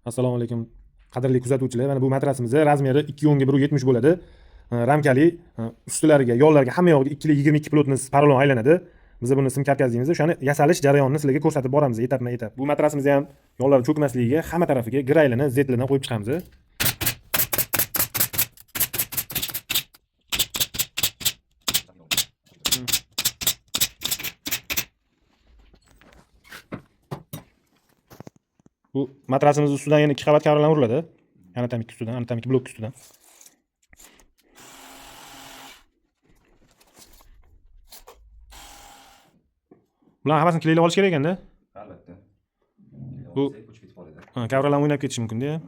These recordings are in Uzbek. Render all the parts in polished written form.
Assalomu alaykum qadrli kuzatuvchilar. Mana bu matrasimiz razmeri 210 ga 170 bo'ladi. Ramkali, ustilariga, yonlariga hamma yog'iga 222 plotniy parallon aylanadi. Biz buni sim karkaz deymiz. O'shani yasalish jarayonini sizlarga ko'rsatib boramiz etapma-etap. Bu matrasimiz ham yonlari cho'kmasligiga hamma tarafiga graylini zetlardan qo'yib chiqamiz. Bu matrasimiz ustidan yana 2 qavat kavralar uriladi. Yana tam 2 ustidan, yana tam 2 blok ustidan. Bularni hammasini klaylab olish kerak ekanda. Albatta. Bu kavralar o'ynab ketishi mumkin-da.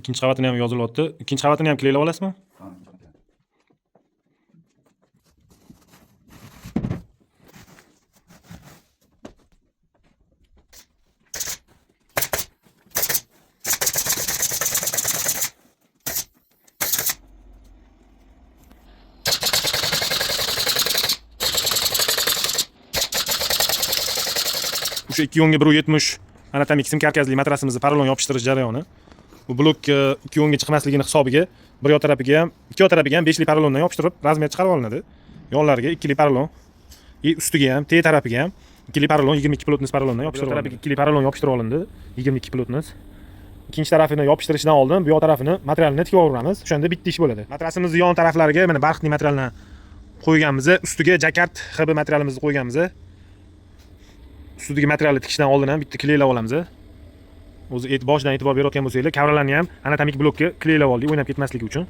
Ikkinchi qavatini ham yozilyapti. Ikkinchi qavatini ham klaylab olasizmi? O'sha 210 ga 170 ana tam sim karkazli matrasimizni parallon yopishtirish jarayoni. Bu blok 210 ga chiqmasligini hisobiga bir yoq tarafiga ham, ikki yoq tarafiga ham 5 lik parallondan yopishtirib razmer chiqarib olinadi. Yonlariga 2 lik parallon, ustiga ham, teg tarafiga ham 2 lik parallon 22 plotniy parallondan yopishtirib olinadi. 2 lik parallon yopishtirib olindi, 22 plotniy. Ikkinchi tarafini yopishtirishdan oldin bu yoq tarafini materialni tikib olamiz. O'shanda bitta ish bo'ladi. Matrasimizni yon taraflariga mana barxtli materialni qo'yganmiz, ustiga jakart HB materialimizni qo'yganmiz. Ustiga materialni tikishdan oldin ham bitta klaylab olamiz. O'zi boshidan e'tibor berayotgan bo'lsanglar, kavralarni ham anatomik blokka klaylab oldik, o'ynab ketmasligi uchun.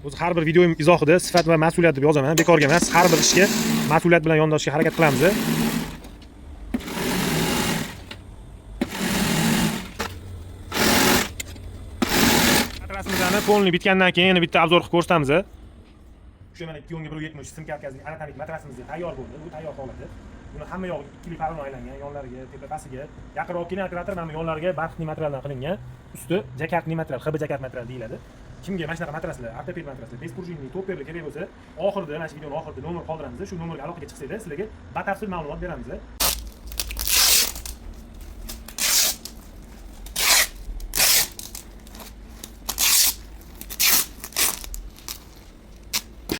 O'zi har bir videoyim izohida sifat va mas'uliyat deb yozaman, bekorga emas. Har bir ishga mas'uliyat bilan yondashishga harakat qilamiz. Matrasimizni polni bitgandan keyin yana bitta obzor qilib ko'rsatamiz. O'sha mana 210 ga 170 sim karkazli anatomik matrasimiz tayyor bo'ldi. Bu tayyor holatda. Buni hamma yog'i 2 lik parallon aylangan, yonlariga, tepasiga, yaqinroq kinokrator mana yonlariga barxtli materialdan qilingan. Usti jakartli material, HB jakart material deyiladi. Kimga mana shunaqa matraslar, ortoped matraslar, bespurjinli, topperli kerak bo'lsa, oxirida, mana shu videoning oxirida nomer qoldiramiz. Shu nomerga aloqaga chiqsanglar, sizlarga batafsil ma'lumot beramiz.